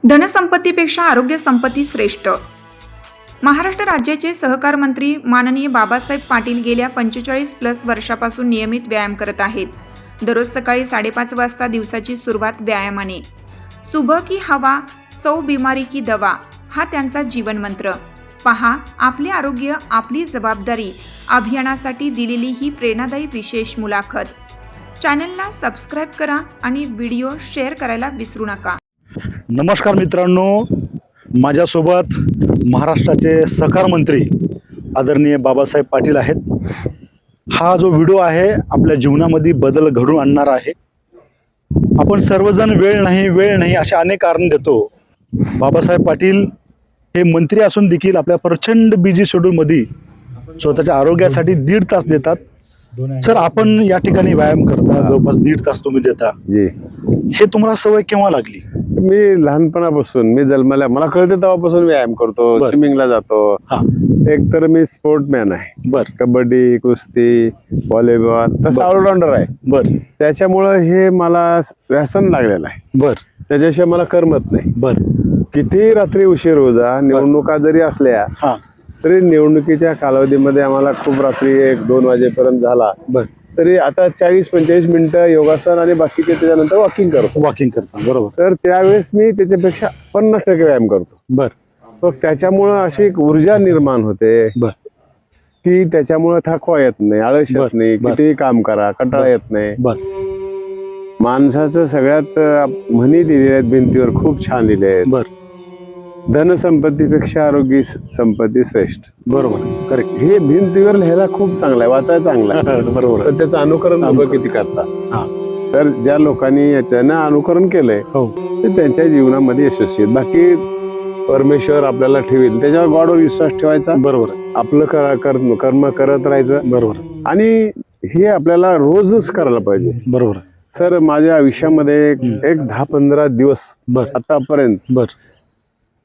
धनसंपत्तीपेक्षा आरोग्य संपत्ती श्रेष्ठ. महाराष्ट्र राज्याचे सहकार मंत्री माननीय बाबासाहेब पाटील गेल्या 45+ वर्षापासून नियमित व्यायाम करत आहेत. दररोज सकाळी 5:30 वाजता दिवसाची सुरुवात व्यायामाने. सुबह की हवा, सौ बीमारी की दवा हा त्यांचा जीवनमंत्र. पहा आपले आरोग्य आपली जबाबदारी अभियानासाठी दिलेली ही प्रेरणादायी विशेष मुलाखत. चॅनलला सबस्क्राईब करा आणि व्हिडिओ शेअर करायला विसरू नका. नमस्कार मित्रांनो, माझ्यासोबत महाराष्ट्राचे सहकार मंत्री आदरणीय बाबासाहेब पाटील आहेत. हा जो व्हिडिओ आहे आपल्या जीवनामध्ये बदल घडवून आणणार आहे. आपण सर्वजण वेळ नाही असे अनेक कारण देतो. बाबासाहेब पाटील हे मंत्री असून देखील आपल्या प्रचंड बिझी शेड्यूलमध्ये स्वतःच्या आरोग्यासाठी 1.5 तास देतात. सर, आपण या ठिकाणी व्यायाम करता, जवळपास 1.5 तास तुम्ही देता. जी, हे तुम्हाला सवय केव्हा लागली? मी लहानपणापासून, मी जन्माला मला कळते तेव्हापासून व्यायाम करतो. स्विमिंगला जातो. एक तर मी स्पोर्टमॅन आहे. बर. कबड्डी, कुस्ती, व्हॉलीबॉल, तसं ऑलराऊंडर आहे. बर. त्याच्यामुळं हे मला व्यसन लागलेलं आहे. बर. त्याच्याशिवाय मला करमत नाही. बर. किती रात्री उशीर हो जा, निवडणुका जरी असल्या हा, तरी निवडणुकीच्या कालावधीमध्ये आम्हाला खूप रात्री 1-2 वाजेपर्यंत झाला. बर. तरी आता 40-45 मिनिटं योगासन आणि बाकीचे त्याच्यानंतर वॉकिंग करतो. वॉकिंग करता. बरोबर. तर त्यावेळेस मी त्याच्यापेक्षा 50% व्यायाम करतो. बर. मग त्याच्यामुळं अशी एक ऊर्जा निर्माण होते बर. की त्याच्यामुळं थकवा येत नाही, आळस येत नाही, कितीही काम करा कंटाळा येत नाही. बर. माणसाचं सगळ्यात म्हणी लिहिलेल्या आहेत भिंतीवर, खूप छान लिहिले आहेत. बर. धनसंपत्तीपेक्षा आरोग्य संपत्ती श्रेष्ठ. बरोबर. करेक्ट. हे भिंतीवर लिहायला खूप चांगलं आहे, वाचायला चांगलं आहे. बरोबर. पण त्याचं अनुकरण लोक किती करतात. हा. तर ज्या लोकांनी याच्यानं अनुकरण केलंय हो, ते त्यांच्या जीवनामध्ये यशस्वी आहेत. बाकी परमेश्वर आपल्याला ठेवेल त्याच्यावर गॉडवर विश्वास ठेवायचा. बरोबर. आपलं कर्म करत राहायचं. बरोबर. आणि हे आपल्याला रोजच करायला पाहिजे. बरोबर. सर, माझ्या आयुष्यामध्ये एक 10-15 दिवस बर. आतापर्यंत बर.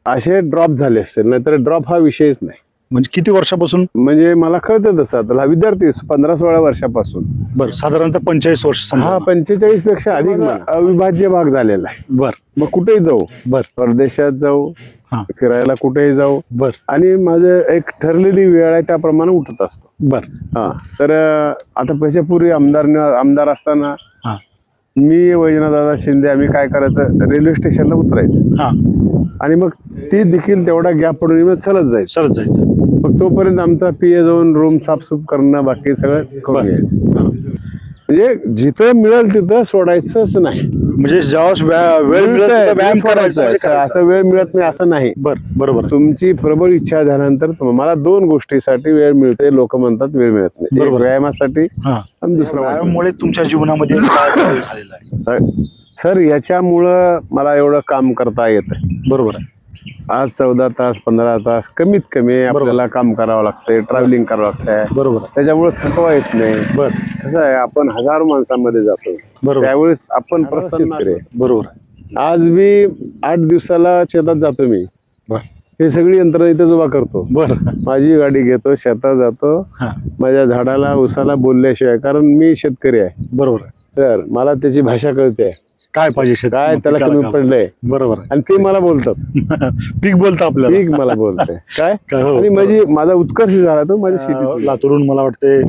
असे ड्रॉप झाले असतील. नाहीतर ड्रॉप हा विषयच नाही. म्हणजे किती वर्षापासून? म्हणजे मला कळतं तसं आता विद्यार्थी 15-16 वर्षापासून. बर. साधारणतः 45 वर्ष समजा. हा, 45 पेक्षा अधिक अविभाज्य भाग झालेला आहे. बर. मग कुठेही जाऊ, बर. परदेशात जाऊ, हा. फिरायला कुठेही जाऊ. बर. आणि माझं एक ठरलेली वेळ आहे, त्याप्रमाणे उठत असतो. बर. हा. तर आता त्याच्यापूर्वी आमदार असताना हा. मी वैजनाथदादा शिंदे आम्ही काय करायचं, रेल्वे स्टेशनला उतरायचं. हा. आणि मग ती देखील तेवढा गॅप पडून मग चालत जायचं. मग तोपर्यंत आमचा PA जाऊन रूम साफसूफ करणं, बाकी सगळं करून घ्यायचं. म्हणजे जिथं मिळेल तिथं सोडायचंच नाही. म्हणजे जेव्हा वेळ मिळत व्यायाम करायचा. असं वेळ मिळत नाही असं नाही. बर. बरोबर. तुमची प्रबळ इच्छा झाल्यानंतर मला 2 गोष्टीसाठी वेळ मिळते. लोक म्हणतात वेळ मिळत नाही. बरोबर. व्यायामासाठी आणि दुसरा व्यायामामुळे तुमच्या जीवनामध्ये काय बदल झालेला आहे? सर, याच्यामुळं मला एवढं काम करता येतं. बरोबर आहे. आज 14 तास 15 तास कमीत कमी आपल्याला काम करावं लागतंय, ट्रॅव्हलिंग करावं लागतंय. बरोबर. त्याच्यामुळे थकवा येत नाही. बर. कसं आहे, आपण हजारो माणसांमध्ये जातो. बरोबर. त्यावेळेस आपण प्रसन्न. बरोबर. आज मी 8 दिवसाला शेतात जातो. मी हे सगळी यंत्रणा इथं उभा करतो. बर. माझी गाडी घेतो, शेतात जातो. माझ्या झाडाला उसाला बोलल्याशिवाय, कारण मी शेतकरी आहे. बरोबर. सर, मला त्याची भाषा कळते, काय पाहिजे, काय त्याला कमी पडलंय. बरोबर. आणि ते मला बोलतात. पीक बोलतं आपल्याला. पीक मला बोलते काय. हो. आणि माझा उत्कर्ष झाला तो माझ्या शेती. लातूरून मला वाटते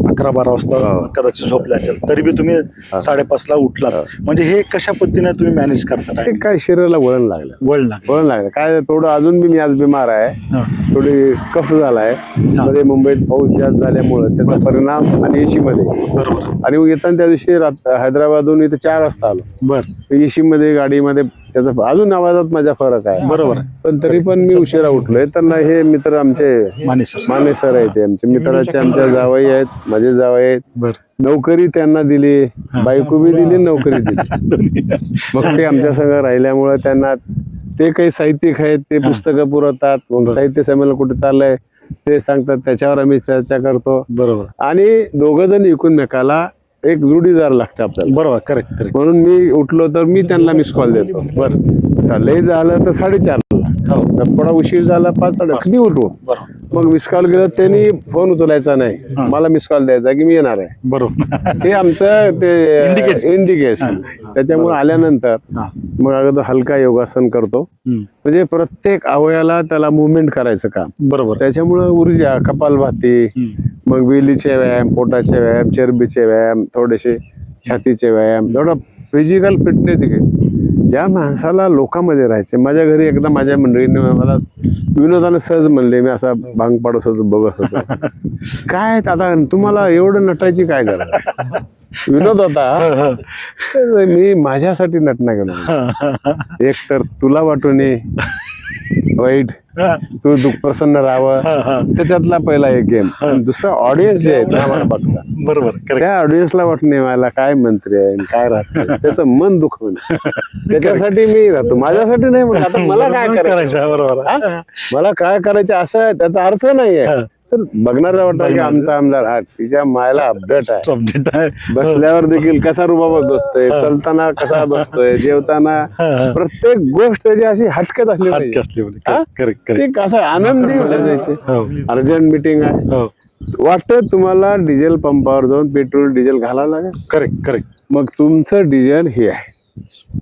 11-12 वाजता कदाचित झोपले असेल, तरी बी तुम्ही 5:30ला उठलात. म्हणजे हे कशा पद्धतीने तुम्ही मॅनेज करता? ते काय शरीराला वळण लागलं काय. थोडं अजून मी आज बिमार आहे, थोडी कफ झालाय. मध्ये मुंबईत पाऊस जास्त झाल्यामुळे त्याचा परिणाम, आणि एसी मध्ये. बरोबर. आणि मग येताना त्या दिवशी हैदराबादहून इथे 4 वाजता आलो. बर. एसी मध्ये, गाडीमध्ये त्याचा अजून आवाजात माझा फरक आहे. बरोबर. पण तरी पण मी उशिरा उठलोय. त्यांना हे मित्र आमचे माने सर आहेत, आमचे मित्राचे, आमच्या जावई आहेत, माझे जावई आहेत. बर. नोकरी त्यांना दिली, बायको बी दिली, नोकरी दिली. मग ते आमच्या संग राहिल्यामुळे त्यांना ते काही साहित्यिक आहेत, ते पुस्तकं पुरवतात. मग साहित्य संमेलन कुठे चाललंय ते सांगतात, त्याच्यावर आम्ही चर्चा करतो. बरोबर. आणि 2 जण एकमेकाला एक जोडीदार लागते आपल्याला. बरोबर. करेक्ट. म्हणून मी उठलो तर मी त्यांना मिस कॉल देतो. बरं. लय झालं तर 4:30ला, थोडा उशीर झाला 5-8 कधी उठू. मग मिस कॉल केलं त्यांनी फोन उचलायचा नाही, मला मिस कॉल द्यायचा की मी येणार आहे. बरोबर. हे आमचं ते इंडिकेशन. त्याच्यामुळे आल्यानंतर मग अगोदर हलका योगासन करतो, म्हणजे प्रत्येक अवयवाला त्याला मुवमेंट करायचं काम. बरोबर. त्याच्यामुळे ऊर्जा, कपालभाती, मग वेलीचे व्यायाम, पोटाचे व्यायाम, चरबीचे व्यायाम, थोडेसे छातीचे व्यायाम, एवढा फिजिकल फिटनेस. ज्या माणसाला लोकांमध्ये राहायचे, माझ्या घरी एकदा माझ्या मंडळीने मला विनोदाने सहज म्हणले, मी असा भांग पाडत होतो, बघत होतो, काय आता तुम्हाला एवढं नटायची काय गरज आहे? विनोद होता. मी माझ्यासाठी नटना गेलो. एक तर तुला वाटून वाईट, तू प्रसन्न राहावं, त्याच्यातला पहिला एक गेम. दुसरा ऑडियन्स जे आहेत आम्हाला बघता, बरोबर. त्या ऑडियन्सला वाटणे मला काय मंत्री आहे, काय राहतं, त्याचं मन दुखवलं. त्याच्यासाठी मी राहतो, माझ्यासाठी नाही. म्हणून आता मला काय करायचं, बरोबर, मला काय करायचं असं त्याचा अर्थ नाहीये. तर बघणाऱ्या वाटतं की आमचा आमदार तिच्या मायला अपडेट आहे, बसल्यावर देखील कसा रुबाबात बसतोय, चलताना कसा बसतोय, जेवताना प्रत्येक गोष्ट त्याची अशी हटकत असली पाहिजे. कसं आनंदी जायचे. अर्जंट मिटिंग आहे, वाटतं तुम्हाला डिझेल पंपावर जाऊन पेट्रोल डिझेल घालावं लागेल. करेक्ट. मग तुमचं डिझेल हे आहे.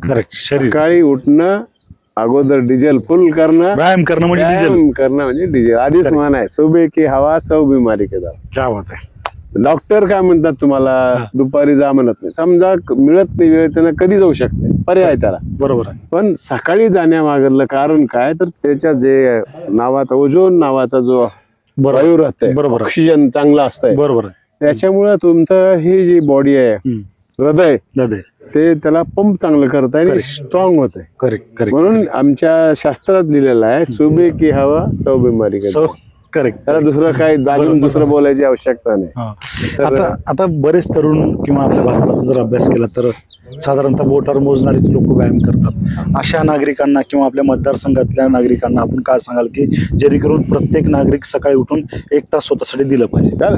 करेक्ट. सकाळी उठणं, अगोदर डिझेल फुल करणं, व्यायाम करणं म्हणजे डिझेल. आधीच मान आहे, सुबह की हवा सौ बिमारी के जाव. क्या बात आहे. डॉक्टर काय म्हणतात तुम्हाला, दुपारी जा म्हणत नाही. समजा मिळत नाही वेळ, त्यांना कधी जाऊ शकते, पर्याय त्याला. बरोबर आहे. पण सकाळी जाण्यामागलं कारण काय, तर त्याच्या जे नावाचा ओझोन नावाचा जो वायू राहतंय, बरोबर, ऑक्सिजन चांगला असतंय. बरोबर. त्याच्यामुळे तुमचं ही जी बॉडी आहे, हृदय, ते त्याला पंप चांगलं करत आहे, स्ट्रॉंग होत आहे. करेक्ट. म्हणून आमच्या शास्त्रात लिहिलेलं आहे, सुबह की हवा सौ बिमारी के जाव. करेक्ट. त्याला दुसरं काही अजून दुसरं बोलायची आवश्यकता नाही. आता बरेच तरुण किंवा आपल्या भारताचा जर अभ्यास केला तर साधारणतः बोटावर मोजणारीच लोक व्यायाम करतात. अशा नागरिकांना किंवा आपल्या मतदारसंघातल्या नागरिकांना आपण काय सांगाल की जेणेकरून प्रत्येक नागरिक सकाळी उठून 1 तास स्वतःसाठी दिलं पाहिजे?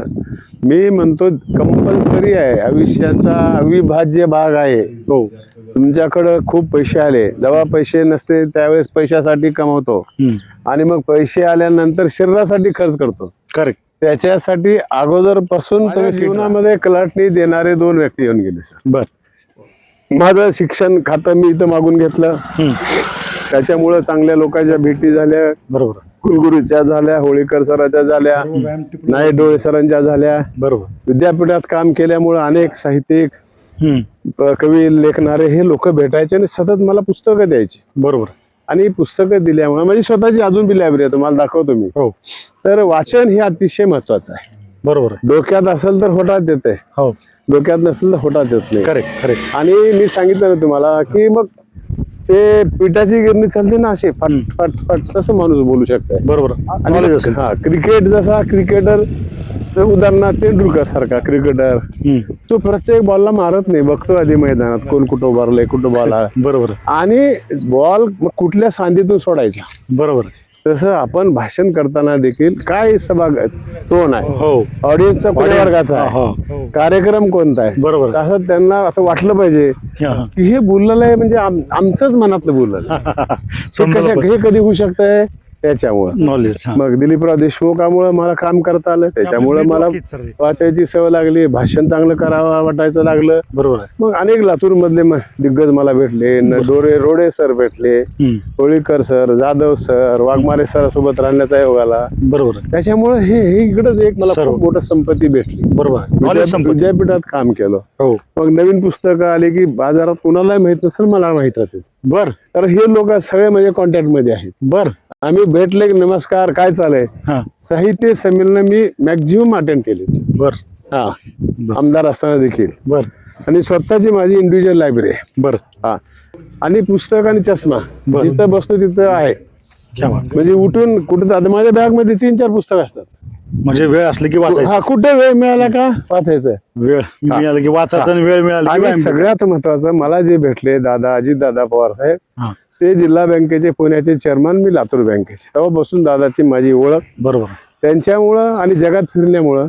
मी म्हणतो कंपल्सरी आहे, आयुष्याचा अविभाज्य भाग आहे. हो. तुमच्याकडं खूप पैसे आले, जेव्हा पैसे नसते त्यावेळेस पैशासाठी कमवतो, आणि मग पैसे आल्यानंतर शरीरासाठी खर्च करतो. करेक्ट. त्याच्यासाठी अगोदरपासून जीवनामध्ये कलाटणी देणारे 2 व्यक्ती येऊन गेले सर. बर. माझं शिक्षण खातं मी इथं मागून घेतलं, त्याच्यामुळं चांगल्या लोकांच्या भेटी झाल्या. बरोबर. कुलगुरूच्या झाल्या, होळीकर सरांच्या झाल्या, नाईक डोळे सरांच्या झाल्या. बरोबर. विद्यापीठात काम केल्यामुळं अनेक साहित्यिक, कवी, लेखणारे हे लोक भेटायचे आणि सतत मला पुस्तकं द्यायची. बरोबर. आणि पुस्तकं दिल्यामुळे माझी स्वतःची अजून बी लायब्ररी आहे, तुम्हाला दाखवतो मी. हो. तर वाचन हे अतिशय महत्वाचं आहे. बरोबर. डोक्यात असेल तर होठात येते, हो, डोक्यात नसेल तर होठात येत नाही. करेक्ट. आणि मी सांगितलं ना तुम्हाला की मग ते पिठाची गिरणी चालते ना, असे फट फट फट तसं माणूस बोलू शकतोय. बरोबर. क्रिकेट जसा क्रिकेटर, उदाहरणार्थ तेंडुलकर सारखा क्रिकेटर, तो प्रत्येक बॉलला मारत नाही, बघतो आधी मैदानात कोण कुठं उभारलंय, कुठं बॉल आहे. बरोबर. आणि बॉल कुठल्या सांधीतून सोडायचा. बरोबर. तसं आपण भाषण करताना देखील काय सभागत टोन आहे, हो, ऑडियन्सचा कोणत्या वर्गाचा आहे, कार्यक्रम कोणता आहे. बरोबर. असं त्यांना असं वाटलं पाहिजे की हे बोललेलं आहे म्हणजे आमचंच मनातलं बोललेलं आहे. हे कधी होऊ शकतंय त्याच्यामुळं नॉलेज. मग दिलीपराव देशमुखामुळे मला काम करता आलं, त्याच्यामुळे मला वाचायची सवय लागली, भाषण चांगलं करावं वाटायचं लागलं. बरोबर. मग अनेक लातूर मधले दिग्गज मला भेटले, रोडे सर भेटले, Holikar sir, Jadhav sir, Waghmare sir सोबत राहण्याचा योग आला. बरोबर. त्याच्यामुळे हे इकडे एक मला खूप मोठं संपत्ती भेटली. बरोबर. विद्यापीठात काम केलं. हो. मग नवीन पुस्तकं आली की बाजारात कोणालाही माहित नसेल, मला माहित राहते. बर. तर हे लोक सगळे म्हणजे कॉन्टॅक्ट मध्ये आहेत. बर. आम्ही भेटले, नमस्कार, काय चालय. साहित्य संमेलन मी मॅक्झिमम अटेंड केले. बर. हा, आमदार असताना देखील. बर. आणि स्वतःची माझी इंडिव्हिज्युअल लायब्ररी आहे. बर. हा, आणि पुस्तक आणि चष्मा जिथं बसतो तिथं आहे. म्हणजे उठून कुठं माझ्या बॅग मध्ये 3-4 पुस्तक असतात. म्हणजे वेळ असली की वाचायचं. हा, कुठे वेळ मिळाला का वाचायचं, वेळ मिळाला की वाचायचं, आणि वेळ मिळाला. आणि सगळ्यात महत्वाचं मला जे भेटले दादा, अजितदादा पवार साहेब, ते जिल्हा बँकेचे पुण्याचे चेअरमन, मी लातूर बँकेचे. तेव्हापासून दादाची माझी ओळख. बरोबर. त्यांच्यामुळं आणि जगात फिरल्यामुळं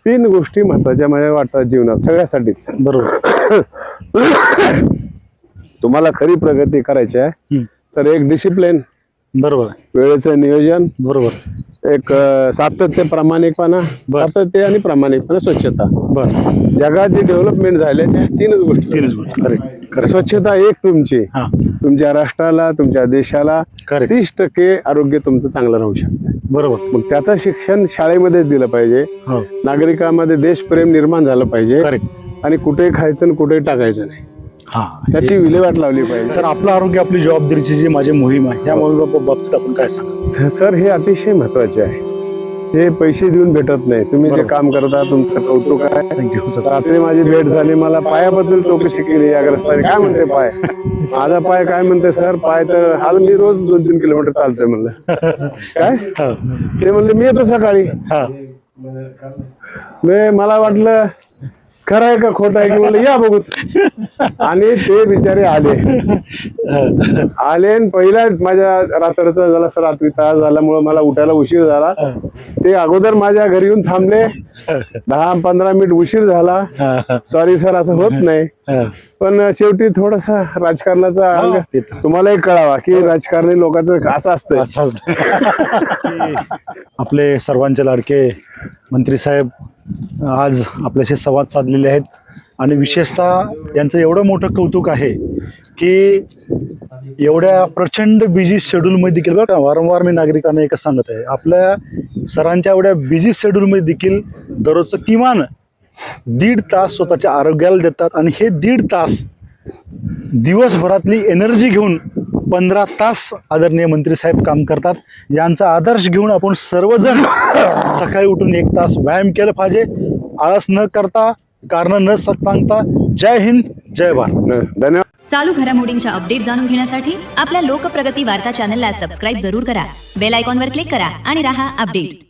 3 गोष्टी महत्वाच्या माझ्या वाटतात जीवनात सगळ्यासाठीच. बरोबर. तुम्हाला खरी प्रगती करायची आहे तर एक डिसिप्लिन, बरोबर, वेळेचं नियोजन, बरोबर, एक सातत्य, प्रामाणिकपणा, सातत्य आणि प्रामाणिकपणा, स्वच्छता. बरं, जगात जे डेव्हलपमेंट झाले त्या तीनच गोष्टी. तीनच गोष्टी. करेक्ट. स्वच्छता एक तुमची, हा, तुमच्या राष्ट्राला, तुमच्या देशाला करेक्ट. 30% आरोग्य तुमचं चांगलं राहू शकतं. बरोबर. मग त्याचं शिक्षण शाळेमध्येच दिलं पाहिजे. हो, नागरिकांमध्ये देशप्रेम निर्माण झालं पाहिजे करेक्ट. आणि कुठे खायचं आणि कुठे टाकायचं नाही, हा, त्याची विल्हेवाट लावली पाहिजे. सर, आपलं आरोग्य आपली जबाबदारीची जी माझी मोहीम आहे, या मोहिमे बाबतीत आपण काय सांगा? सर, हे अतिशय महत्वाचे आहे. हे पैसे देऊन भेटत नाही. तुम्ही जे काम करता तुमचं कौतुक आहे. Thank you sir. रात्री माझी भेट झाली, मला पायाबद्दल चौकशी केली या ग्रस्ताने. काय म्हणते पाय? माझा पाय काय म्हणते सर? पाय तर आज मी रोज 2-3 किलोमीटर चालतोय म्हणलं. काय? हा, ते म्हणले मी येतो सकाळी. हा, मला वाटलं खरं आहे का खोटं आहे की, म्हणलं या बघू. आणि ते बिचारे आले आणि पहिला माझ्या रात्रीचा झाला, रात्री त्रास झाल्यामुळे मला उठायला उशीर झाला. ते अगोदर माझ्या घरी येऊन थांबले. 10-15 मिनिट उशीर झाला. सॉरी सर, असं होत नाही. पण शेवटी थोडासा राजकारणाचा अंग तुम्हालाही कळावा की राजकारणी लोकांचं असं असतं. आपले सर्वांचे लाडके मंत्री साहेब आज आपल्याशी संवाद साधलेले आहेत आणि विशेषतः यांचं एवढं मोठं कौतुक आहे की एवढ्या प्रचंड बिझी शेड्यूलमध्ये देखील, बरं का, वारंवार मी नागरिकांना एकच सांगत आहे, आपल्या सरांच्या एवढ्या बिझी शेड्यूलमध्ये देखील दररोजचं किमान 1.5 तास स्वतःच्या आरोग्याला देतात आणि हे 1.5 तास दिवसभरातली एनर्जी घेऊन 15 तास आदरणीय मंत्री साहेब काम करतात. यांचा आदर्श घेऊन आपण सर्वजण सकाळी उठून 1 तास व्यायाम केला पाहिजे, आळस न करता, कारण न सांगता. जय हिंद, जय भारत. धन्यवाद. चालू घडामोडींच्या अपडेट जाणून घेण्यासाठी आपल्या लोकप्रगती वार्ता चॅनलला सबस्क्राईब जरूर करा. बेल आयकॉनवर क्लिक करा आणि रहा अपडेट.